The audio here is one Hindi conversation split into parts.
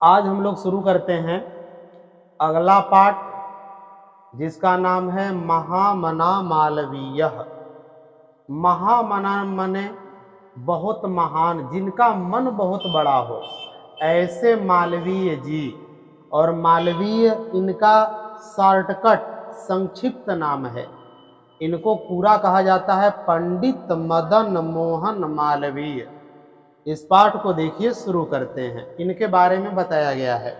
आज हम लोग शुरू करते हैं अगला पाठ, जिसका नाम है महामना मालवीय। महामना मने बहुत महान, जिनका मन बहुत बड़ा हो, ऐसे मालवीय जी। और मालवीय इनका शॉर्टकट संक्षिप्त नाम है। इनको पूरा कहा जाता है पंडित मदन मोहन मालवीय। इस पाठ को देखिए, शुरू करते हैं। इनके बारे में बताया गया है,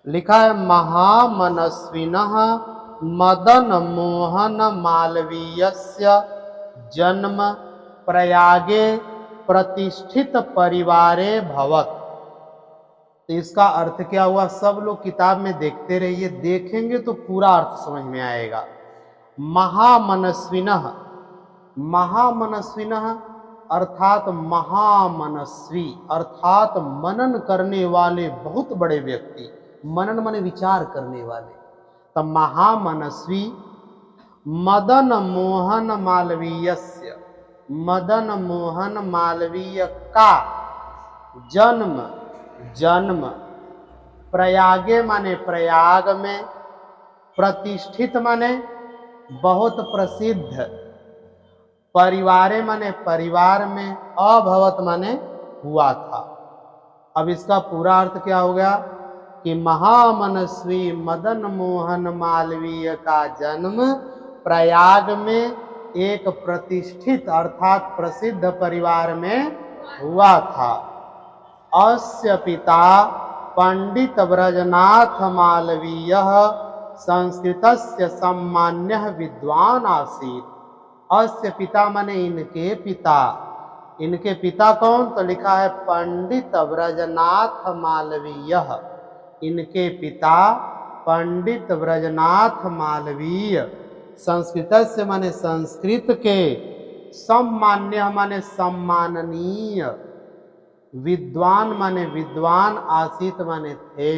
लिखा है महामनस्विनः मदन मोहन मालवीयस्य जन्म प्रयागे प्रतिष्ठित परिवारे भवत्। तो इसका अर्थ क्या हुआ, सब लोग किताब में देखते रहिए, देखेंगे तो पूरा अर्थ समझ में आएगा। महामनस्विनः, महामनस्विनः अर्थात महामनस्वी, अर्थात मनन करने वाले बहुत बड़े व्यक्ति। मनन माने विचार करने वाले। तो महामनस्वी मदन मोहन मालवीयस्य, मदन मोहन मालवीय का जन्म प्रयागे माने प्रयाग में, प्रतिष्ठित माने बहुत प्रसिद्ध, परिवारे माने परिवार में, अभवत माने हुआ था। अब इसका पूरा अर्थ क्या हो गया कि महामनस्वी मदन मोहन मालवीय का जन्म प्रयाग में एक प्रतिष्ठित अर्थात प्रसिद्ध परिवार में हुआ था। अस्य पिता पंडित ब्रजनाथ मालवीय संस्कृतस्य सम्मान्यः विद्वान आसीत्। अस्य पिता माने इनके पिता। इनके पिता कौन, तो लिखा है पंडित ब्रजनाथ मालवीय। इनके पिता पंडित ब्रजनाथ मालवीय, संस्कृतस्य माने संस्कृत के, सम्मान्य माने सम्माननीय, विद्वान माने विद्वान, आसीत माने थे।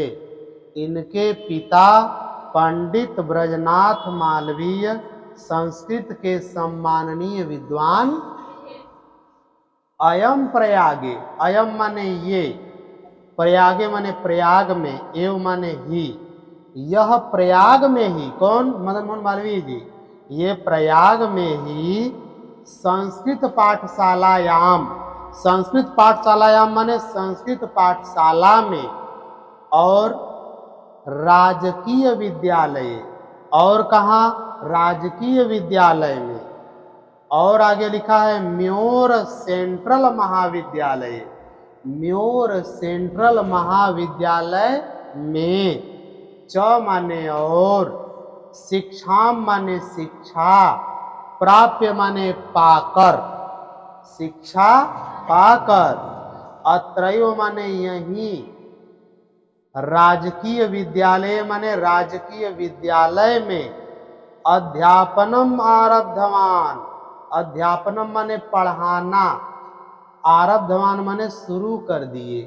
इनके पिता पंडित ब्रजनाथ मालवीय संस्कृत के सम्माननीय विद्वान। अयम प्रयागे, अयम माने ये, प्रयागे माने प्रयाग में, एव माने ही, यह प्रयाग में ही, कौन, मदन मोहन मालवीय जी, ये प्रयाग में ही संस्कृत पाठशालायाम, संस्कृत पाठशालायाम माने संस्कृत पाठशाला में, और राजकीय विद्यालय, और कहाँ, राजकीय विद्यालय में, और आगे लिखा है म्योर सेंट्रल महाविद्यालय, म्योर सेंट्रल महाविद्यालय में, च माने और, शिक्षा माने शिक्षा, प्राप्य माने पाकर, शिक्षा पाकर, अत्रयो माने यही, राजकीय विद्यालय माने राजकीय विद्यालय में, अध्यापनम आरब्धवान, अध्यापनम माने पढ़ाना, आरब्धवान माने शुरू कर दिए।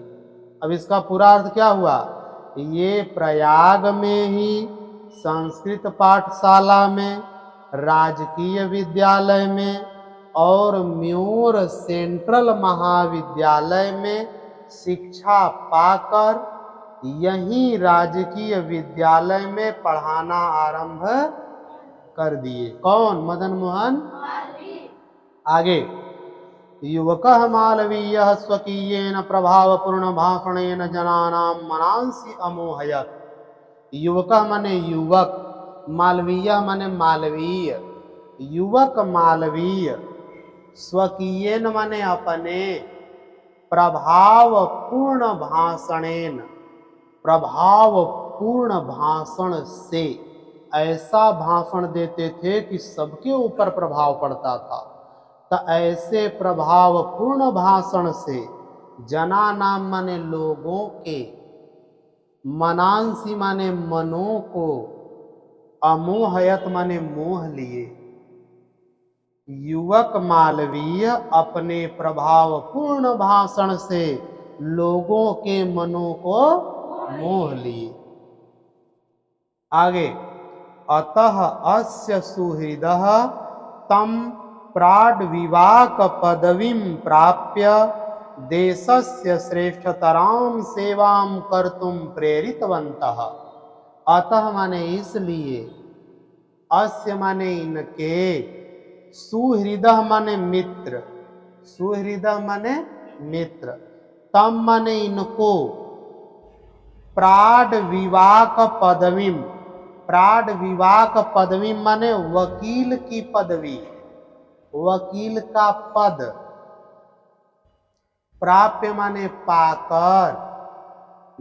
अब इसका पूरा अर्थ क्या हुआ, ये प्रयाग में ही संस्कृत पाठशाला में, राजकीय विद्यालय में, और म्योर सेंट्रल महाविद्यालय में शिक्षा पाकर यही राजकीय विद्यालय में पढ़ाना आरंभ कर दिए। कौन, मदन मोहन। आगे, युवकः मालवीयः स्वकीयेन प्रभावपूर्ण भाषणेन जनानां मनांसि अमोहयत्। युवकः माने युवक, मालवीय माने मालवीय, युवक मालवीय, स्वकीयेन माने अपने, प्रभावपूर्ण भाषणेन, प्रभावपूर्ण भाषण से, ऐसा भाषण देते थे कि सबके ऊपर प्रभाव पड़ता था। तो ऐसे प्रभावपूर्ण भाषण से, जनानाम माने लोगों के, मनांसी माने मनों को, अमोहयत माने मोह लिए। युवक मालवीय अपने प्रभावपूर्ण भाषण से लोगों के मनों को मोह लिए। आगे, अतः अस्य सुहृदः तम प्राड विवाक पदवीं प्राप्य देशस्य श्रेष्ठतरां सेवां कर्तुम प्रेरितवन्तः। अतः माने इसलिए, अस्य माने इनके, सुहृदः माने मित्र, सुहृदः माने मित्र, तम माने इनको, प्राड विवाक पदवीम, प्राड विवाक पदवी माने वकील की पदवी, वकील का पद, प्राप्य माने पाकर,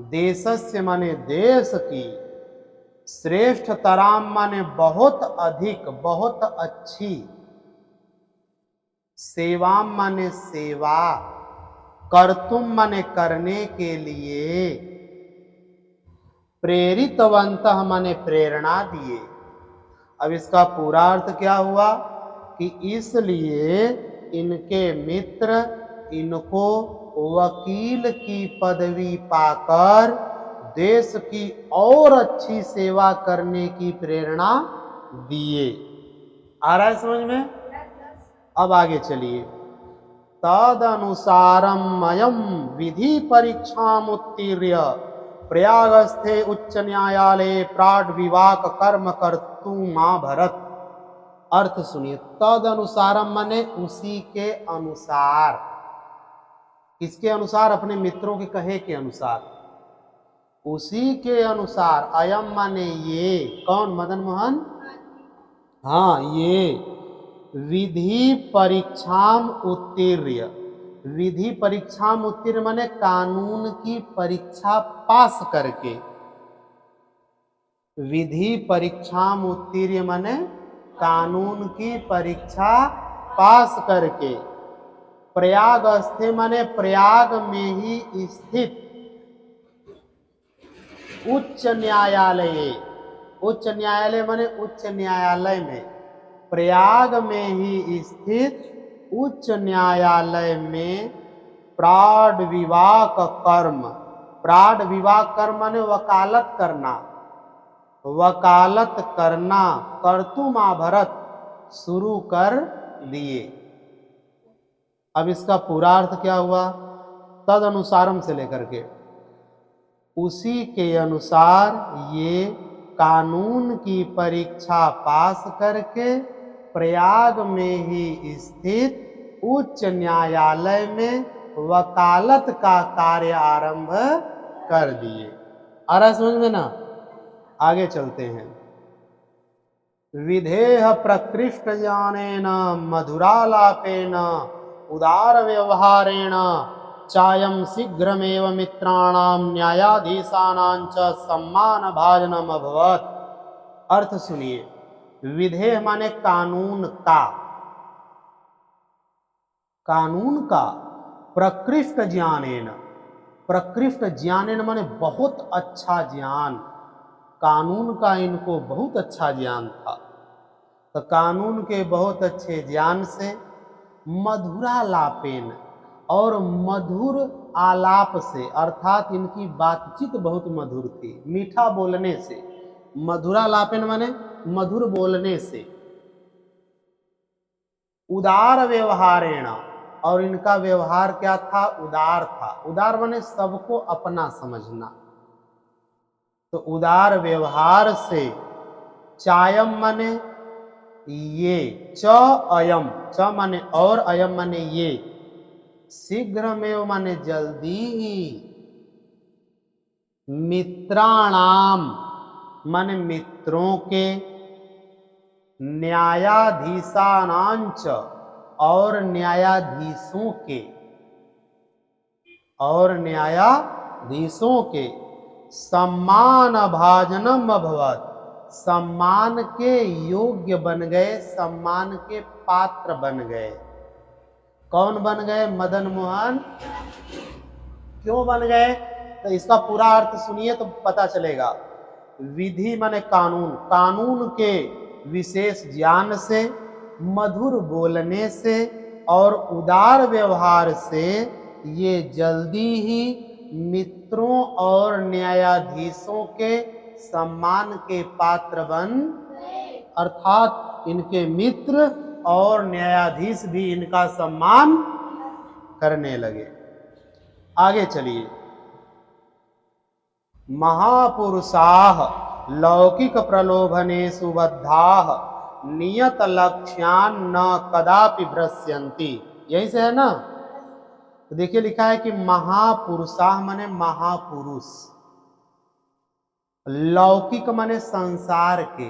देशस्य माने देश की, श्रेष्ठतराम माने बहुत अधिक, बहुत अच्छी, सेवाम माने सेवा, कर्तुम माने करने के लिए, प्रेरितवंतः माने प्रेरणा दिए। अब इसका पूरा अर्थ क्या हुआ कि इसलिए इनके मित्र इनको वकील की पदवी पाकर देश की और अच्छी सेवा करने की प्रेरणा दिए। आ रहा है समझ में? अब आगे चलिए। तदनुसारम अयम विधि परीक्षाम उत्तीर्य प्रयागस्थे उच्च न्यायालय प्राड विवाक कर्म कर्तुमाभरत। अर्थ सुनिए, तद अनुसारम माने उसी के अनुसार। किसके अनुसार? अपने मित्रों के कहे के अनुसार, उसी के अनुसार। अयम माने ये, कौन? मदन मोहन। हाँ, ये विधि परीक्षाम उत्तीर्य, विधि परीक्षाम उत्तीर्ण माने कानून की परीक्षा पास करके, विधि परीक्षाम उत्तीर्ण माने कानून की परीक्षा पास करके, प्रयागस्थे माने प्रयाग में ही स्थित उच्च न्यायालय, उच्च न्यायालय माने उच्च न्यायालय में, प्रयाग में ही स्थित उच्च न्यायालय में प्राड विवाक कर्म, प्राड विवाक कर्म माने वकालत करना, वकालत करना, कर्तुमाभरत शुरू कर दिए। अब इसका पूरा अर्थ क्या हुआ? तद अनुसारम से लेकर के, उसी के अनुसार ये कानून की परीक्षा पास करके प्रयाग में ही स्थित उच्च न्यायालय में वकालत का कार्य आरंभ कर दिए। आ रहा समझ में ना? आगे चलते हैं। विधेह प्रकृष्ट ज्ञानेन मधुरालापेन उदार व्यवहारेण चायम शीघ्रमेव मित्राणाम न्यायाधीशानां च सम्मान भाजनम अभवत्। अर्थ सुनिए, विधेय माने कानून का, कानून का, प्रकृष्ट ज्ञानेन, प्रकृष्ट ज्ञानेन माने बहुत अच्छा ज्ञान, कानून का इनको बहुत अच्छा ज्ञान था। तो कानून के बहुत अच्छे ज्ञान से मधुरालापेन, और मधुर आलाप से, अर्थात इनकी बातचीत बहुत मधुर थी, मीठा बोलने से, मधुरालापेन माने मधुर बोलने से, उदार व्यवहारेण, और इनका व्यवहार क्या था? उदार था। उदार माने सबको अपना समझना, तो उदार व्यवहार से, चायम माने ये, च अयम, च माने और, अयम माने ये, शीघ्रमेव माने जल्दी ही, मित्राणाम माने मित्रों के, न्यायाधीशानांच और न्यायाधीशों के, और न्यायाधीशों के, सम्मान भाजनम अभवत्, सम्मान के योग्य बन गए, सम्मान के पात्र बन गए। कौन बन गए? मदन मोहन। क्यों बन गए? तो इसका पूरा अर्थ सुनिए तो पता चलेगा। विधि माने कानून, कानून के विशेष ज्ञान से, मधुर बोलने से और उदार व्यवहार से ये जल्दी ही मित्रों और न्यायाधीशों के सम्मान के पात्र बन, अर्थात इनके मित्र और न्यायाधीश भी इनका सम्मान करने लगे। आगे चलिए। महापुरुषाः लौकिक प्रलोभनेषु बद्धाः नियत लक्ष्यान् न कदापि भ्रस्यन्ति। यही से है ना। तो देखिए लिखा है कि महापुरुषाः माने महापुरुष, लौकिक माने संसार के,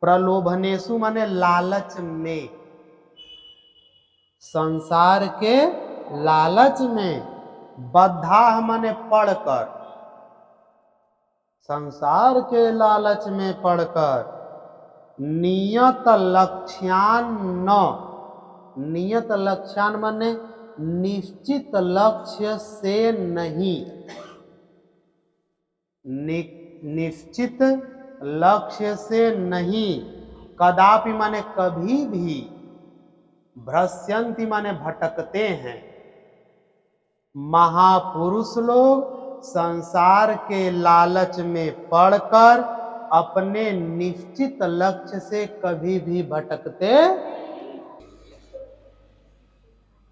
प्रलोभनेषु माने लालच में, संसार के लालच में, बद्धाः माने पढ़कर, संसार के लालच में पढ़कर, नियत लक्ष्यान, नियत लक्ष्यान माने निश्चित लक्ष्य से नहीं, निश्चित लक्ष्य से नहीं, कदापि माने कभी भी, भ्रस्यन्ति माने भटकते हैं। महापुरुष लोग संसार के लालच में पड़कर अपने निश्चित लक्ष्य से कभी भी भटकते।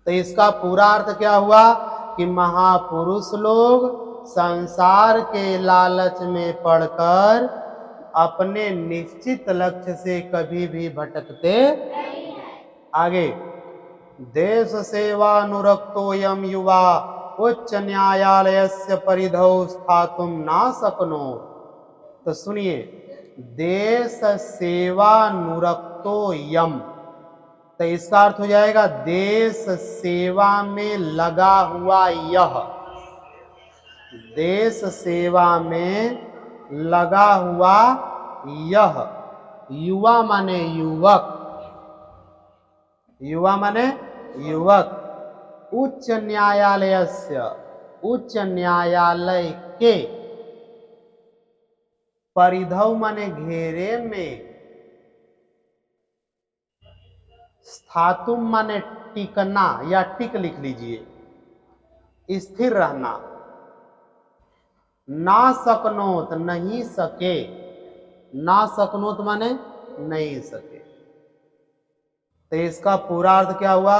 तो इसका पूरा अर्थ क्या हुआ कि महापुरुष लोग संसार के लालच में पड़कर अपने निश्चित लक्ष्य से कभी भी भटकते। आगे, देश सेवानुरक्तोऽयं युवा उच्च न्यायालयस्य परिधौ स्थातुं न शक्नोति। तो सुनिए, देश सेवानुरक्तोऽयं, तो इसका अर्थ हो जाएगा देश सेवा में लगा हुआ यह, देश सेवा में लगा हुआ यह, युवा माने युवक, युवा माने युवक, उच्च न्यायालयस्य, उच्च न्यायालय के, परिधौ माने घेरे में, स्थातुम माने टिकना या टिक लिख लीजिए, स्थिर रहना, ना सकनोत नहीं सके, ना सकनोत माने नहीं सके। तो इसका पूरा अर्थ क्या हुआ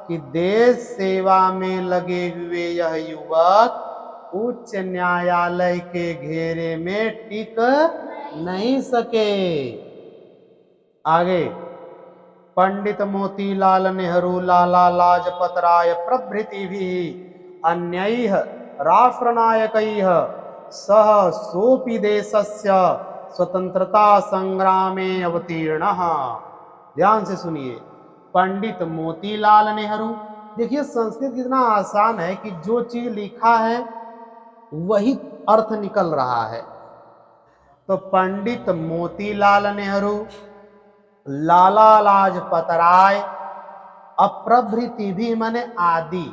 कि देश सेवा में लगे हुए यह युवक उच्च न्यायालय के घेरे में टिक नहीं सके। आगे, पंडित मोतीलाल नेहरू, लाला लाजपत राय प्रभृति भी अन्यैः राष्ट्रनायकैः सह सोपि देशस्य स्वतंत्रता संग्रामे अवतीर्णः। ध्यान से सुनिए, पंडित मोतीलाल नेहरू, देखिए संस्कृत कितना आसान है कि जो चीज लिखा है वही अर्थ निकल रहा है। तो पंडित मोतीलाल नेहरू, लाला लाजपत राय, अप्रभृति भी माने आदि,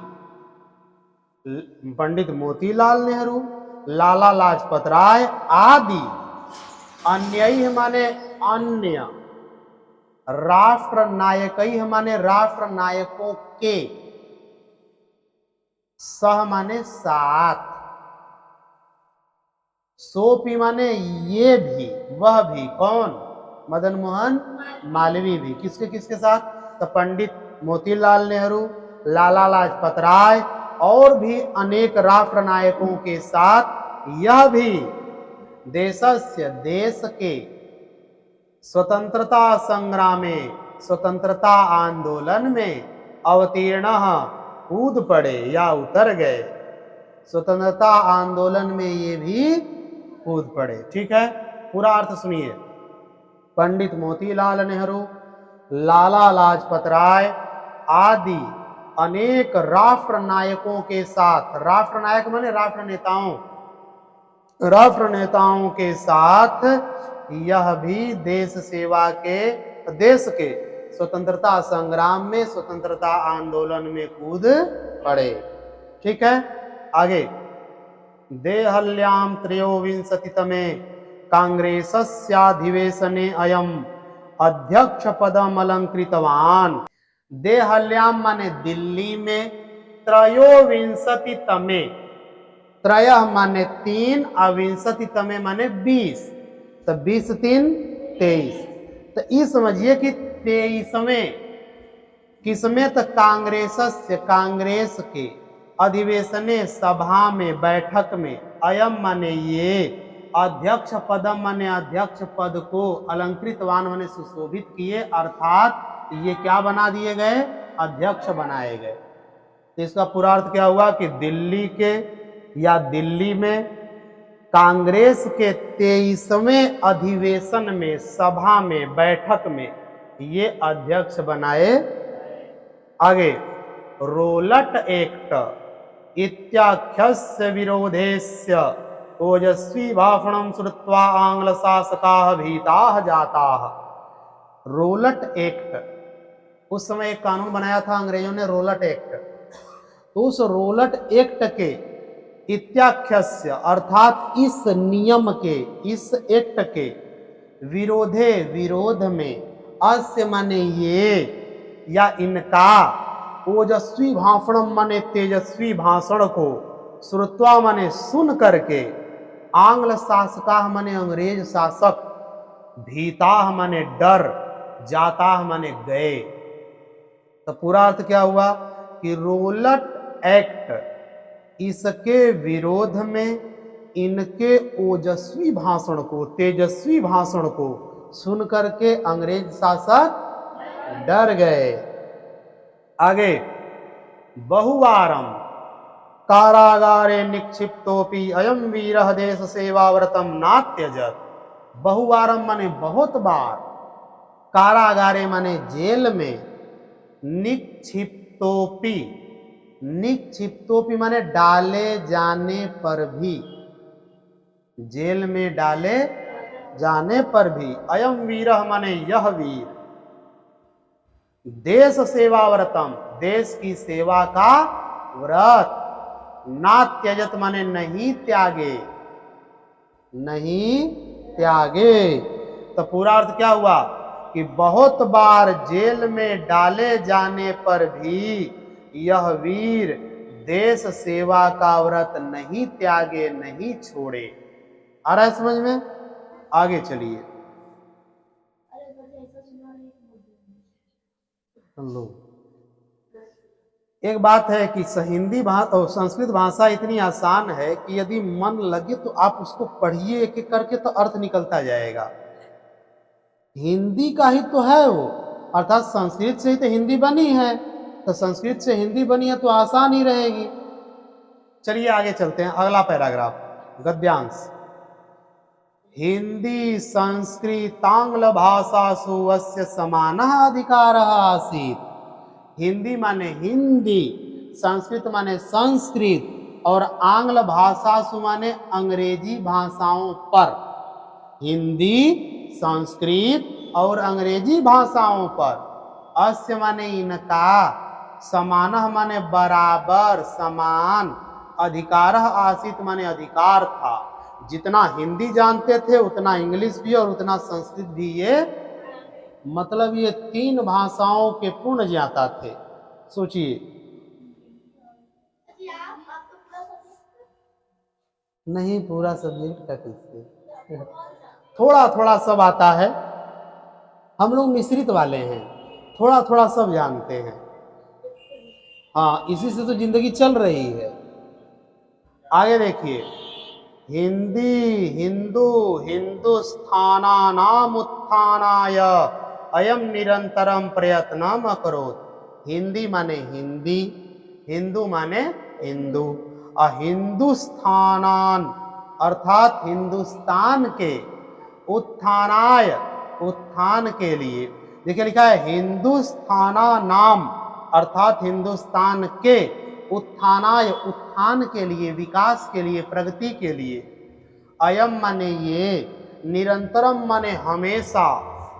पंडित मोतीलाल नेहरू, लाला लाजपत राय आदि, अन्य माने अन्य, राष्ट्र नायक माने राष्ट्र नायकों के, सह माने साथ, सोपी माने ये भी, वह भी, कौन, मदन मोहन मालवीय भी, किसके किसके साथ, तो पंडित मोतीलाल नेहरू, लाला लाजपत राय और भी अनेक राष्ट्र नायकों के साथ यह भी देशस्य, देश के, स्वतंत्रता संग्राम में, स्वतंत्रता आंदोलन में, अवतीर्ण कूद पड़े या उतर गए, स्वतंत्रता आंदोलन में ये भी कूद पड़े। ठीक है, पूरा अर्थ सुनिए, पंडित मोतीलाल नेहरू, लाला लाजपत राय आदि अनेक राष्ट्र नायकों के साथ, राष्ट्र नायक माने राष्ट्र नेताओं, राष्ट्र नेताओं के साथ यह भी देश सेवा के, देश के स्वतंत्रता संग्राम में, स्वतंत्रता आंदोलन में कूद पड़े। ठीक है, आगे, देहल्यां त्रयोविंशतितमे कांग्रेसस्याधिवेशने अयम अध्यक्ष पदम अलंकृतवान। देहल्यां माने दिल्ली में, त्रयोविंशतितमे, त्रय माने 3, अविंशतितमे माने 20, तो 20 3 23, तो ये समझिए कि 23वें, किसमें, तो कांग्रेस से, कांग्रेस के, अधिवेशने सभा में बैठक में, अयम माने ये, अध्यक्ष पदम माने अध्यक्ष पद को, अलंकृतवान माने सुशोभित किए, अर्थात ये क्या बना दिए गए, अध्यक्ष बनाए गए। तो इसका पूरा अर्थ क्या हुआ कि दिल्ली के या दिल्ली में कांग्रेस के 23वें अधिवेशन में, सभा में, बैठक में ये अध्यक्ष बनाए। आगे, रोलट एक्ट इत्याख्यस्य विरोधेस्य ओजस्वी भाषणं श्रुत्वा आंग्ल शासकाः भीताः जाताः। रोलट एक्ट, उस समय एक कानून बनाया था अंग्रेजों ने, रोलट एक्ट। तो उस रोलट एक्ट के इत्याख्यस्य अर्थात इस नियम के, इस एक्ट के विरोधे, विरोध में, अस्य माने ये या इनका, ओजस्वी भाषणम माने तेजस्वी भाषण को, श्रुत्वा माने सुन करके, आंग्ल शासकाः माने अंग्रेज शासक, भीताः माने डर, जाताः माने गए। तो पूरा अर्थ क्या हुआ कि रोलट एक्ट, इसके विरोध में इनके ओजस्वी भाषण को, तेजस्वी भाषण को सुन करके अंग्रेज शासक डर गए। आगे, बहुवारम कारागारे निक्षिप्तोपि अयम वीरः देश सेवाव्रतम नात्यजत। बहुवारम माने बहुत बार, कारागारे माने जेल में, निक्षिप्तोपि, निक्षिप्तोपि माने डाले जाने पर भी, जेल में डाले जाने पर भी, अयम वीरः माने यह वीर, देश सेवा व्रतम, देश की सेवा का व्रत, ना त्यजत माने नहीं त्यागे, नहीं त्यागे। तो पूरा अर्थ क्या हुआ कि बहुत बार जेल में डाले जाने पर भी यह वीर देश सेवा का व्रत नहीं त्यागे, नहीं छोड़े। आ रहा है समझ में? आगे चलिए। लो, एक बात है कि हिंदी भाषा, संस्कृत भाषा इतनी आसान है कि यदि मन लगे तो आप उसको पढ़िए एक एक करके, तो अर्थ निकलता जाएगा। हिंदी का ही तो है वो, अर्थात संस्कृत से ही तो हिंदी बनी है, तो संस्कृत से हिंदी बनी है तो आसान ही रहेगी। चलिए आगे चलते हैं, अगला पैराग्राफ, गद्यांश। हिंदी संस्कृतांग्ल भाषासु अस्य समानः अधिकारः आसीत्। हिंदी माने हिंदी, संस्कृत माने संस्कृत, और आंग्ल भाषासु माने अंग्रेजी भाषाओं पर, हिंदी, संस्कृत और अंग्रेजी भाषाओं पर, अस्य माने इनका, समानः माने बराबर, समान, अधिकारः आसीत् माने अधिकार था। जितना हिंदी जानते थे उतना इंग्लिश भी और उतना संस्कृत भी, ये मतलब ये 3 भाषाओं के पूर्ण ज्ञाता थे। सोचिए, नहीं पूरा सब्जेक्ट का किससे, थोड़ा थोड़ा सब आता है, हम लोग मिश्रित वाले हैं, थोड़ा थोड़ा सब जानते हैं। हाँ, इसी से तो जिंदगी चल रही है। आगे देखिए, हिंदी, हिंदू, हिंदुस्थानानाम उत्थानाय अयम निरंतरम प्रयत्नम अकरोत्। हिंदी माने हिंदी, हिंदू माने हिंदू, हिंदुस्थानान अर्थात हिंदुस्तान के, उत्थानाय उत्थान के लिए, देखिए लिखा है हिंदुस्थाना नाम अर्थात हिंदुस्तान के, उत्थानाय उत्थान के लिए, विकास के लिए, प्रगति के लिए, अयम माने ये, निरंतरम माने हमेशा,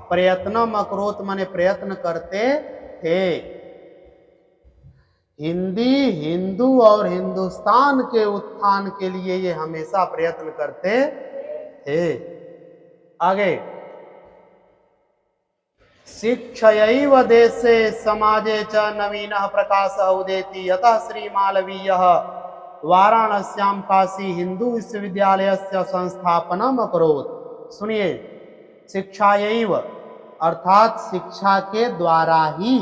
प्रयत्नम अकरोत माने प्रयत्न करते थे। हिंदी, हिंदू और हिंदुस्तान के उत्थान के लिए ये हमेशा प्रयत्न करते थे। आगे, शिक्षयैव देशे समाजे च नवीनः प्रकाशः उदेति, यतः श्री मालवीयः वाराणस्यां काशी हिंदू विश्वविद्यालयस्य संस्थापनम् अकरोत्। सुनिए, शिक्षायैव अर्थात शिक्षा के द्वारा ही,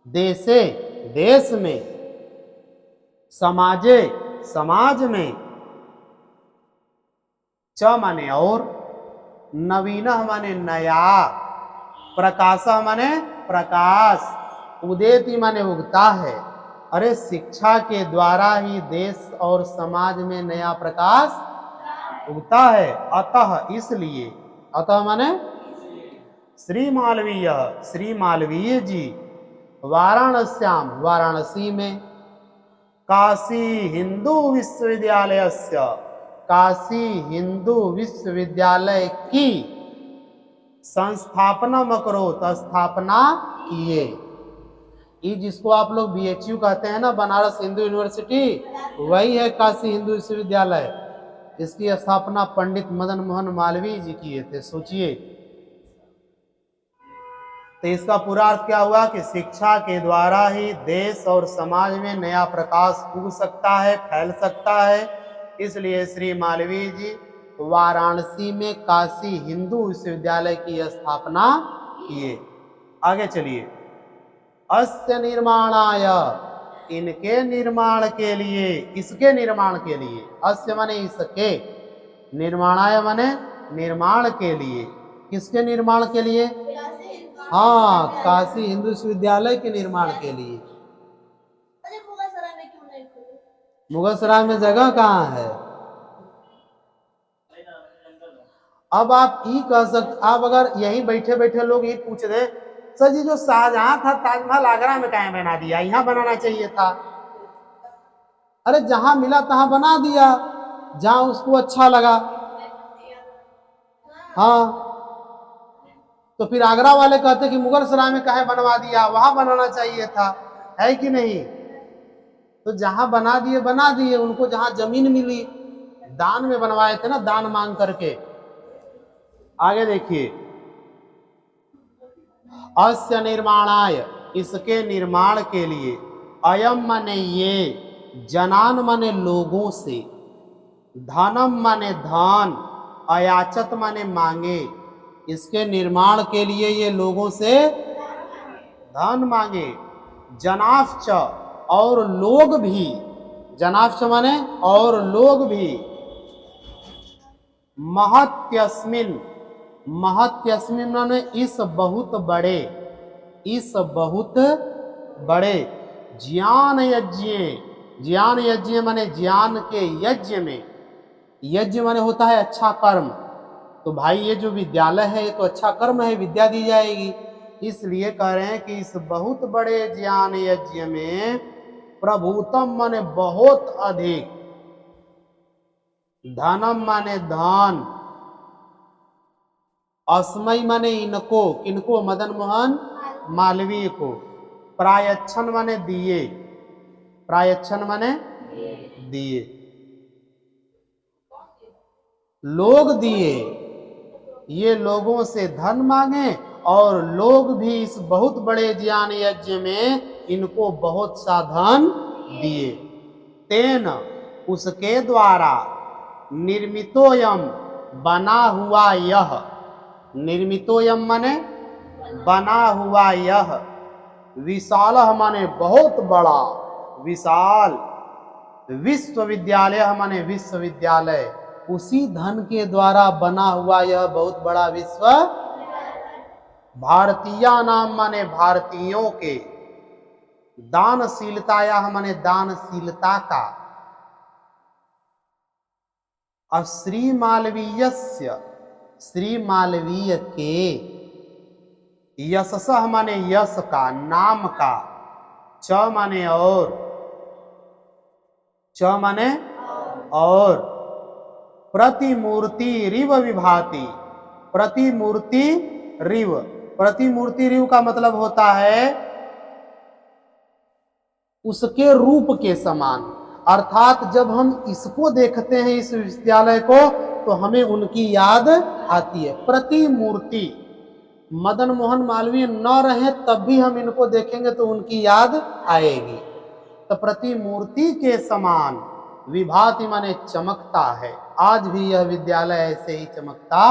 देशे देश में, समाजे समाज में, च माने और, नवीनः माने नया, प्रकाशः माने प्रकाश, उदेति माने उगता है। अरे शिक्षा के द्वारा ही देश और समाज में नया प्रकाश उगता है। अतः इसलिए, अतः माने श्री मालवीय जी वाराणस्याम वाराणसी में, काशी हिंदू विश्वविद्यालयस्य काशी हिंदू विश्वविद्यालय की संस्थापना मकरोत स्थापना किए। ये जिसको आप लोग BHU कहते हैं ना, बनारस हिंदू यूनिवर्सिटी, वही है काशी हिंदू विश्वविद्यालय। इसकी स्थापना पंडित मदन मोहन मालवीय जी किए थे। सोचिए, तो इसका पूरा अर्थ क्या हुआ कि शिक्षा के द्वारा ही देश और समाज में नया प्रकाश उग सकता है, फैल सकता है। इसलिए श्री मालवीय जी वाराणसी में काशी हिंदू विश्वविद्यालय की स्थापना किए। आगे चलिए। अस्य निर्माणाय, इनके निर्माण के लिए, इसके निर्माण के लिए, अस्य माने इसके, निर्माणाय माने निर्माण के लिए, किसके निर्माण के लिए? हाँ, काशी हिंदू विश्वविद्यालय के निर्माण के लिए। मुगलसराय में जगह कहाँ है? अब आप ये कह सकते, आप अगर यहीं बैठे बैठे लोग ये पूछ दे, सर जी जो शाहजहां था ताजमहल आगरा में काहे बना दिया, यहाँ बनाना चाहिए था। अरे जहां मिला तहां बना दिया, जहां उसको अच्छा लगा। हाँ, तो फिर आगरा वाले कहते कि मुगलसराय में काहे बनवा दिया, वहां बनाना चाहिए था, है कि नहीं? तो जहां बना दिए, उनको जहां जमीन मिली, दान में बनवाए थे ना, दान मांग करके। आगे देखिए। अस्य निर्माणाय, इसके निर्माण के लिए, अयम माने ये, जनान माने लोगों से, धनम माने धन, अयाचत माने मांगे। इसके निर्माण के लिए ये लोगों से धन मांगे। जनाश्च, और लोग भी, जनाश्च माने और लोग भी, महत्यस्मिन, महत्यस्मिन माने इस बहुत बड़े, इस बहुत बड़े, ज्ञान यज्ञ, ज्ञान यज्ञ माने ज्ञान के यज्ञ में, यज्ञ माने होता है अच्छा कर्म। तो भाई ये जो विद्यालय है ये तो अच्छा कर्म है, विद्या दी जाएगी। इसलिए कह रहे हैं कि इस बहुत बड़े ज्ञान यज्ञ में प्रभुतम माने बहुत अधिक, धनम माने धन, अस्मय माने इनको, किनको? मदन मोहन मालवीय को। प्रायच्छन माने दिए, प्रायच्छन माने दिए, लोग दिए, ये लोगों से धन मांगे और लोग भी इस बहुत बड़े ज्ञान यज्ञ में इनको बहुत सा धन दिए। तेन, उसके द्वारा, निर्मितोयम, बना हुआ यह, निर्मितोयम माने बना हुआ यह, विशालः माने बहुत बड़ा, विशाल, विश्वविद्यालय माने विश्वविद्यालय, उसी धन के द्वारा बना हुआ यह बहुत बड़ा विश्व, भारतीय नाम माने भारतीयों के, दानशीलताया माने दानशीलता का, और श्री मालवीयस्य, श्री मालवीय के, यशसः माने यश का, नाम का, च माने और, च माने और, प्रतिमूर्ति रिव विभाति, प्रतिमूर्ति रिव, प्रतिमूर्ति रिव का मतलब होता है उसके रूप के समान। अर्थात जब हम इसको देखते हैं, इस विश्वविद्यालय को, तो हमें उनकी याद आती है। प्रतिमूर्ति, मदन मोहन मालवीय न रहे तब भी हम इनको देखेंगे तो उनकी याद आएगी। तो प्रतिमूर्ति के समान, विभाति माने चमकता है। आज भी यह विद्यालय ऐसे ही चमकता।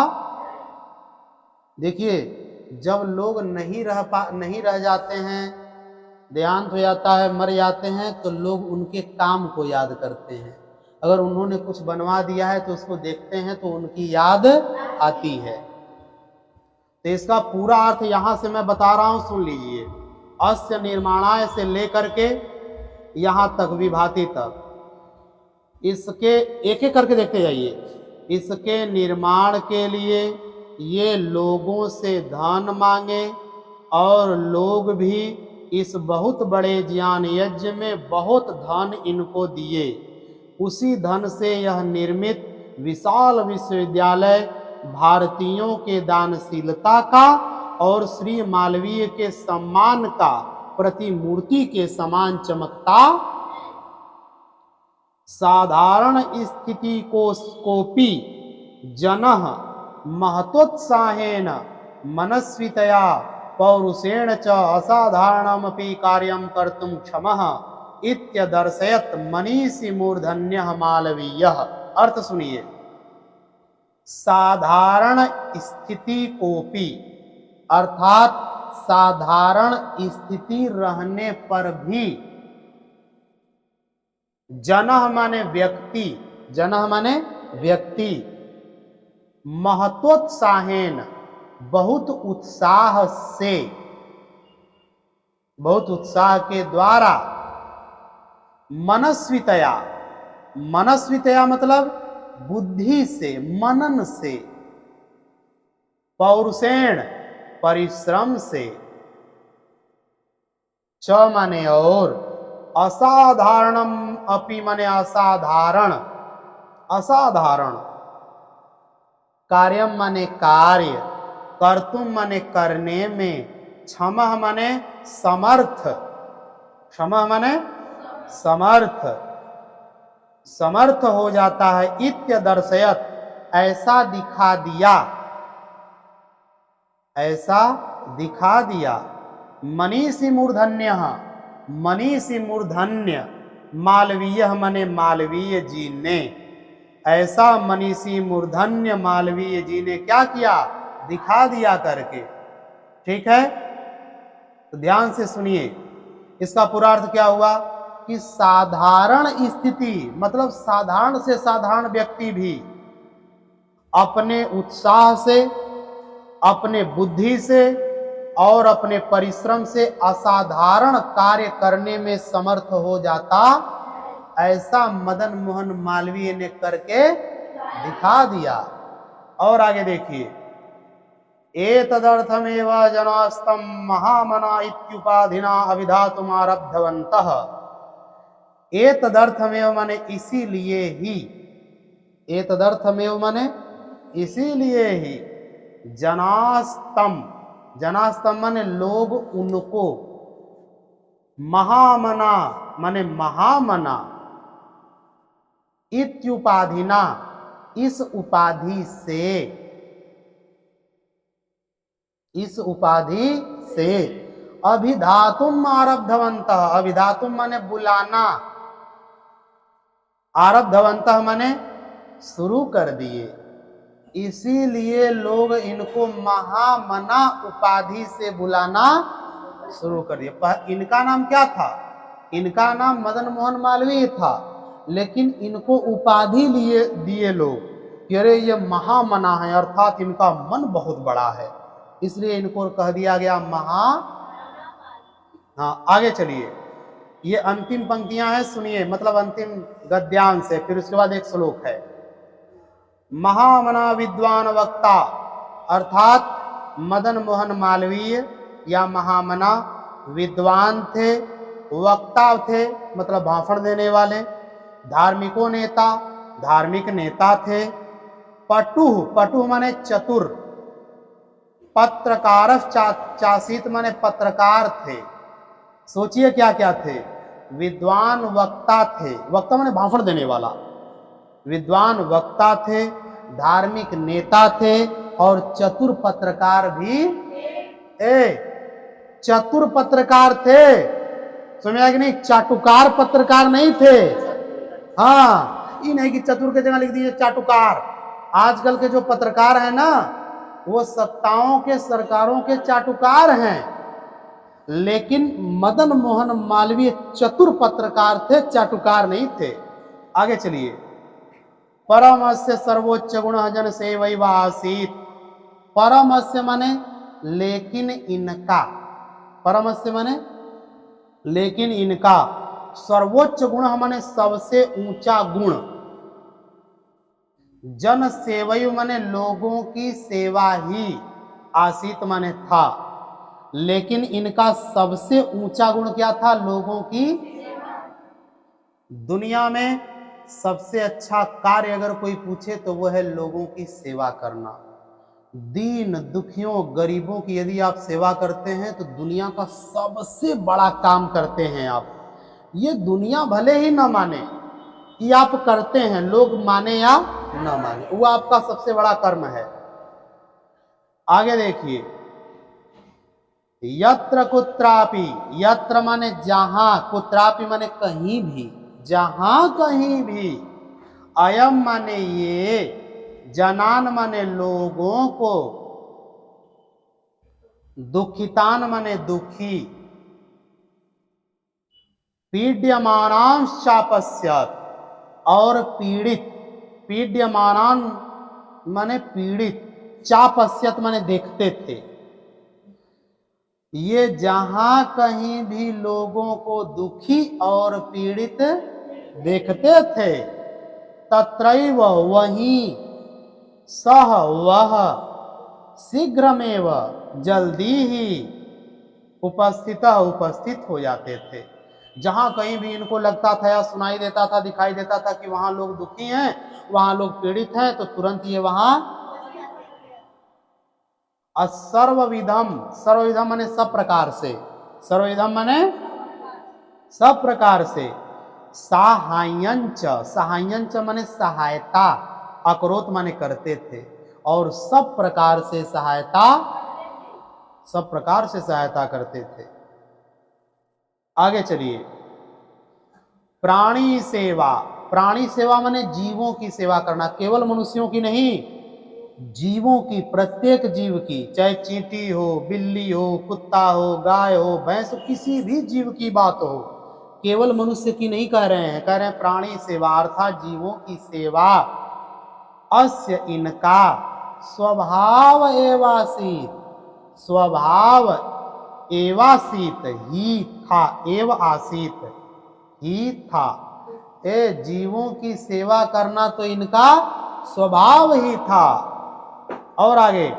देखिए, जब लोग नहीं रह जाते हैं देहांत हो जाता है, मर जाते हैं, तो लोग उनके काम को याद करते हैं। अगर उन्होंने कुछ बनवा दिया है तो उसको देखते हैं तो उनकी याद आती है। तो इसका पूरा अर्थ यहां से मैं बता रहा हूं, सुन लीजिए। अस्य निर्माणाय से लेकर के यहां तक, विभाति तक, इसके एक एक करके देखते जाइए। इसके निर्माण के लिए ये लोगों से धन मांगे और लोग भी इस बहुत बड़े ज्ञान यज्ञ में बहुत धन इनको दिए। उसी धन से यह निर्मित विशाल विश्वविद्यालय भारतीयों के दानशीलता का और श्री मालवीय के सम्मान का प्रतिमूर्ति के समान चमकता। साधारण स्थिति कोपि जनः महतोत्साहेन मनस्वितया पौरुषेण च असाधारणमपि कार्यं कर्तुं क्षमः इत्यदर्शयत् मनीषी मूर्धन्यः मालवीयः। अर्थ सुनिए। साधारण स्थिति कोपि अर्थात साधारण स्थिति रहने पर भी, जनः माने व्यक्ति, जनः माने व्यक्ति, महतोत्साहेन बहुत उत्साह से, बहुत उत्साह के द्वारा, मनस्वितया, मनस्वितया मतलब बुद्धि से, मनन से, पौरुषेण परिश्रम से, च माने और, असाधारणम अपि माने असाधारण, असाधारण, कार्यम माने कार्य, कर्तुम माने करने में, क्षमः माने समर्थ, क्षमः माने समर्थ, समर्थ हो जाता है। इत्यदर्शयत ऐसा दिखा दिया, ऐसा दिखा दिया। मनीषी मूर्धन्यः, मनीषी मूर्धन्य, मालवीय माने मालवीय जी ने, ऐसा मनीषी मूर्धन्य मालवीय जी ने क्या किया, दिखा दिया करके। ठीक है, तो ध्यान से सुनिए। इसका पूरा अर्थ क्या हुआ कि साधारण स्थिति मतलब साधारण से साधारण व्यक्ति भी अपने उत्साह से, अपने बुद्धि से और अपने परिश्रम से असाधारण कार्य करने में समर्थ हो जाता। ऐसा मदन मोहन मालवीय ने करके दिखा दिया। और आगे देखिए, एतदर्थमेव जनास्तं महामना इत्युपाधिना अभिधातुम आरब्धवन्तः। एतदर्थमेव माने इसीलिए ही, एतदर्थमेव माने इसीलिए ही, जनास्तम, जनास्तम माने लोग उनको, महामना माने महामना, इत्युपाधिना इस उपाधि से, इस उपाधि से, अभिधातुम आरब्धवन्तः, अभिधातुम माने बुलाना, आरब्धवन्तः माने शुरू कर दिए। इसीलिए लोग इनको महामना उपाधि से बुलाना शुरू कर दिए। इनका नाम क्या था, इनका नाम मदन मोहन मालवीय था, लेकिन इनको उपाधि लिए दिए लोग कि अरे ये महामना है, अर्थात इनका मन बहुत बड़ा है, इसलिए इनको कह दिया गया महा। हाँ आगे चलिए, ये अंतिम पंक्तियां हैं, सुनिए, मतलब अंतिम गद्यांश से, फिर उसके बाद एक श्लोक है। महामना विद्वान वक्ता, अर्थात मदन मोहन मालवीय या महामना विद्वान थे, वक्ता थे मतलब भाषण देने वाले, धार्मिको नेता, धार्मिक नेता थे, पटुः, पटुः माने चतुर, पत्रकार चासीत माने पत्रकार थे। सोचिए क्या क्या थे, विद्वान वक्ता थे, वक्ता माने भाषण देने वाला, विद्वान वक्ता थे, धार्मिक नेता थे और चतुर पत्रकार भी, चतुर पत्रकार थे, समझा कि नहीं, चाटुकार पत्रकार नहीं थे। हाँ, ये नहीं कि चतुर के जगह लिख दीजिए चाटुकार। आजकल के जो पत्रकार हैं ना, वो सत्ताओं के, सरकारों के चाटुकार हैं। लेकिन मदन मोहन मालवीय चतुर पत्रकार थे, चाटुकार नहीं थे। आगे चलिए। परमस्य सर्वोच्च गुण जन सेवैव आसीत। परमस्य माने लेकिन इनका, परमस्य माने लेकिन इनका, सर्वोच्च गुण माने सबसे ऊंचा गुण, जन सेवैव माने लोगों की सेवा ही, आसीत माने था, लेकिन इनका सबसे ऊंचा गुण क्या था? लोगों की। दुनिया में सबसे अच्छा कार्य अगर कोई पूछे तो वह है लोगों की सेवा करना। दीन दुखियों गरीबों की यदि आप सेवा करते हैं तो दुनिया का सबसे बड़ा काम करते हैं आप। ये दुनिया भले ही ना माने कि आप करते हैं, लोग माने या ना माने, वो आपका सबसे बड़ा कर्म है। आगे देखिए, यत्र कुत्रापि, यत्र माने जहां, कुत्रापि माने कहीं भी, जहां कहीं भी, अयम माने ये, जनान माने लोगों को, दुखितान माने दुखी, पीड्यमानांश्चापश्यत् और पीड़ित, पीड्यमानान माने पीड़ित, चापश्यत माने देखते थे। ये जहां कहीं भी लोगों को दुखी और पीड़ित देखते थे, तत्रैव वहीं, सह वह, शीघ्रमेव जल्दी ही, उपस्थित हो जाते थे। जहां कहीं भी इनको लगता था या सुनाई देता था, दिखाई देता था कि वहां लोग दुखी हैं, वहां लोग पीड़ित हैं, तो तुरंत ये वहां। सर्वविधम, सर्वविधम माने सब प्रकार से, सर्वविधम माने सब प्रकार से, सहायंच, सहायंच माने सहायता, अकरोत माने करते थे, और सब प्रकार से सहायता, सब प्रकार से सहायता करते थे। आगे चलिए। प्राणी सेवा, प्राणी सेवा माने जीवों की सेवा करना, केवल मनुष्यों की नहीं, जीवों की, प्रत्येक जीव की, चाहे चींटी हो, बिल्ली हो, कुत्ता हो, गाय हो, भैंस हो, किसी भी जीव की बात हो, केवल मनुष्य की नहीं कह रहे हैं, कह रहे हैं प्राणी सेवा अर्थात जीवों की सेवा। अस्य इनका स्वभाव एवासीत, स्वभाव एवासीत ही था, एव आसीत ही था। ए जीवों की सेवा करना तो इनका स्वभाव ही था। और आगे,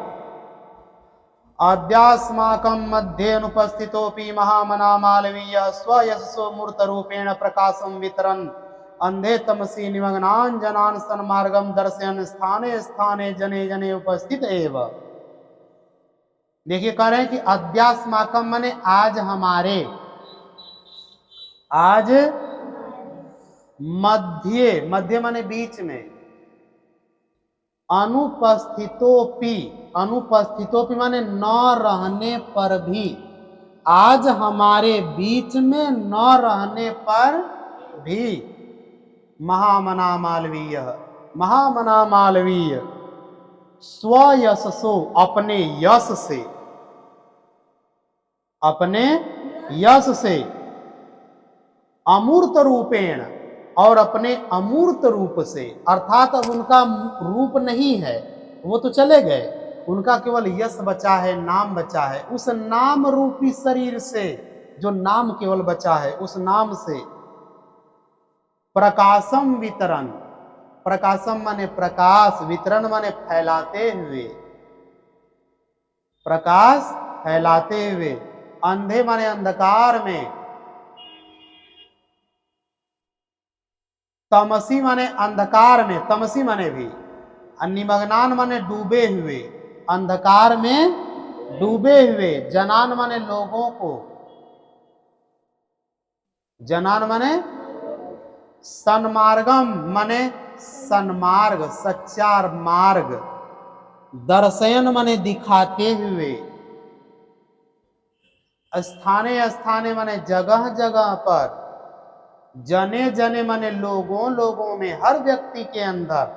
अद्यास्माकं मध्ये अनुपस्थितोपि महामना मालवीय स्वयशसो मूर्त रूपेण प्रकाशं वितरन् अंधे तमसी निमग्नान् जनान् सन्मार्गं दर्शयन् स्थाने स्थाने जने जने उपस्थित एव। देखिए कह रहे हैं कि अद्यास्माकं माने आज हमारे, आज मध्य, मध्य माने बीच में, अनुपस्थितोपि, अनुपस्थितोपि माने न रहने पर भी, आज हमारे बीच में न रहने पर भी, महामना मालवीय, महामना मालवीय स्वयशसो अपने यश से, अपने यश से, अमूर्त रूपेण और अपने अमूर्त रूप से, अर्थात अब उनका रूप नहीं है, वो तो चले गए, उनका केवल यश बचा है, नाम बचा है, उस नाम रूपी शरीर से, जो नाम केवल बचा है, उस नाम से प्रकाशम वितरण, प्रकाशम माने प्रकाश, वितरण माने फैलाते हुए, प्रकाश फैलाते हुए, अंधे माने अंधकार में, तमसी माने अंधकार में, तमसी माने भी, निमग्नान माने डूबे हुए, अंधकार में डूबे हुए, जनान माने लोगों को, जनान माने सन्मार्गम माने सन्मार्ग, सच्चा मार्ग, दर्शयन माने दिखाते हुए, स्थाने स्थाने माने जगह जगह पर, जने जने माने लोगों लोगों में, हर व्यक्ति के अंदर,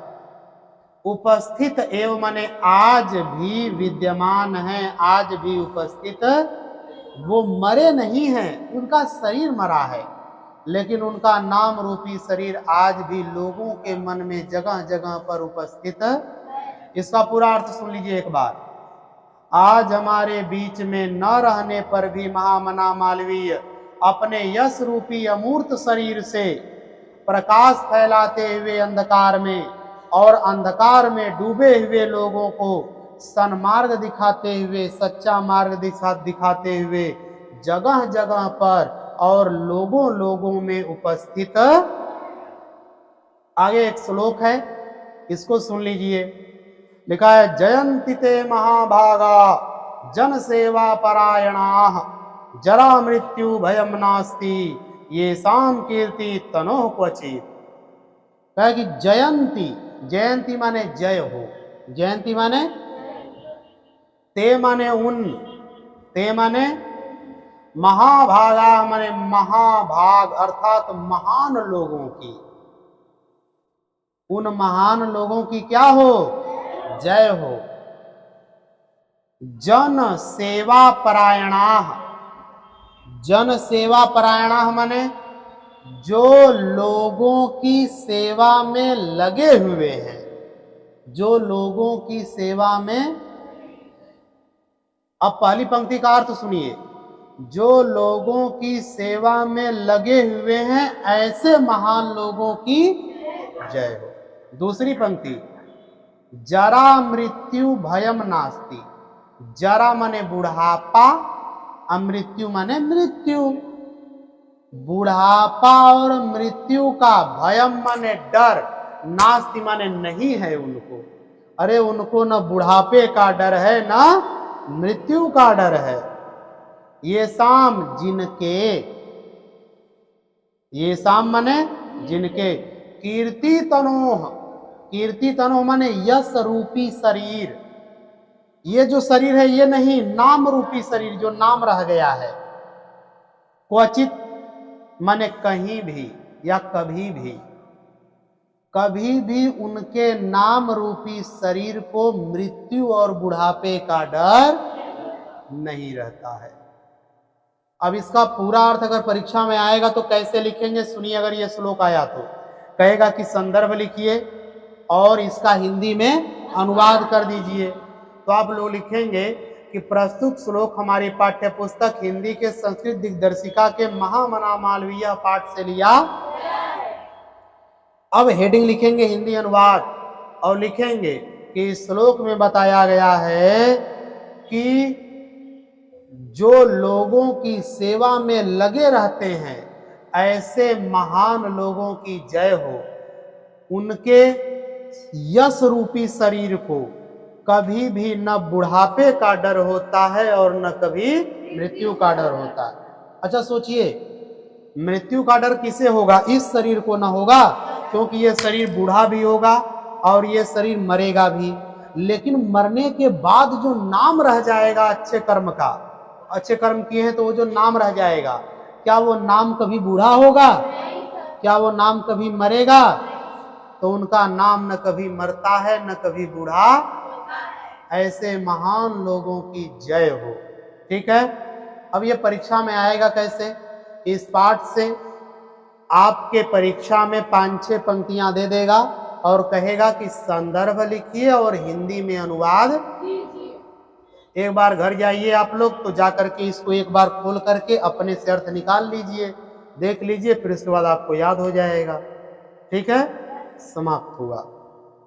उपस्थित एवं माने आज भी विद्यमान है, आज भी उपस्थित वो मरे नहीं हैं, उनका शरीर मरा है, लेकिन उनका नाम रूपी शरीर आज भी लोगों के मन में जगह जगह पर उपस्थित है। इसका पूरा अर्थ सुन लीजिए एक बार। आज हमारे बीच में न रहने पर भी महामना मालवीय अपने यश रूपी अमूर्त शरीर से प्रकाश फैलाते हुए अंधकार में और अंधकार में डूबे हुए लोगों को सन्मार्ग दिखाते हुए, सच्चा मार्ग दिखाते हुए जगह जगह पर और लोगों लोगों में उपस्थित। आगे एक श्लोक है, इसको सुन लीजिए। लिखा है, जयंती ते महाभागा जन सेवा परायणाः जरा मृत्यु भयम नास्ति ये शाम कीर्ति तनोः क्वचित्। कहा कि जयंती, जयंती माने जय हो, जयंती माने ते माने उन, ते माने महाभागा माने महाभाग अर्थात महान लोगों की, उन महान लोगों की क्या हो, जय हो। जन सेवा परायणाः, जन सेवा परायणाः माने जो लोगों की सेवा में लगे हुए हैं, जो लोगों की सेवा में। अब पहली पंक्ति का अर्थ सुनिए, जो लोगों की सेवा में लगे हुए हैं ऐसे महान लोगों की जय हो। दूसरी पंक्ति, जरा मृत्यु भयम नास्ति, जरा माने बुढ़ापा, अमृत्यु माने मृत्यु। बुढ़ापा और मृत्यु का भयम माने डर, नास्ति माने नहीं है उनको। अरे उनको न बुढ़ापे का डर है न मृत्यु का डर है। ये शाम जिनके, ये शाम माने जिनके कीर्ति तनोह, कीर्ति तनोह माने यश रूपी शरीर। ये जो शरीर है ये नहीं, नाम रूपी शरीर जो नाम रह गया है। क्वचित माने कहीं भी या कभी भी, कभी भी उनके नाम रूपी शरीर को मृत्यु और बुढ़ापे का डर नहीं रहता है। अब इसका पूरा अर्थ अगर परीक्षा में आएगा तो कैसे लिखेंगे, सुनिए। अगर ये श्लोक आया तो कहेगा कि संदर्भ लिखिए और इसका हिंदी में अनुवाद कर दीजिए। तो आप लोग लिखेंगे कि प्रस्तुत श्लोक हमारी पाठ्य पुस्तक हिंदी के संस्कृत दिग्दर्शिका के महामना मालवीय पाठ से लिया। अब हेडिंग लिखेंगे हिंदी अनुवाद और लिखेंगे कि इस श्लोक में बताया गया है कि जो लोगों की सेवा में लगे रहते हैं ऐसे महान लोगों की जय हो। उनके यश रूपी शरीर को कभी भी न बुढ़ापे का डर होता है और न कभी मृत्यु का डर होता है। अच्छा सोचिए, मृत्यु का डर किसे होगा, इस शरीर को न होगा, क्योंकि ये शरीर बूढ़ा भी होगा और ये शरीर मरेगा भी। लेकिन मरने के बाद जो नाम रह जाएगा अच्छे कर्म का, अच्छे कर्म किए हैं तो वो जो नाम रह जाएगा, क्या वो नाम कभी बूढ़ा होगा, क्या वो नाम कभी मरेगा? तो उनका नाम न कभी मरता है न कभी बूढ़ा। ऐसे महान लोगों की जय हो। ठीक है, अब ये परीक्षा में आएगा कैसे, इस पाठ से आपके परीक्षा में 5-6 पंक्तियां दे देगा और कहेगा कि संदर्भ लिखिए और हिंदी में अनुवाद कीजिए। एक बार घर जाइए आप लोग तो जाकर के इसको एक बार खोल करके अपने से अर्थ निकाल लीजिए, देख लीजिए, फिर उसके बाद आपको याद हो जाएगा। ठीक है, समाप्त हुआ।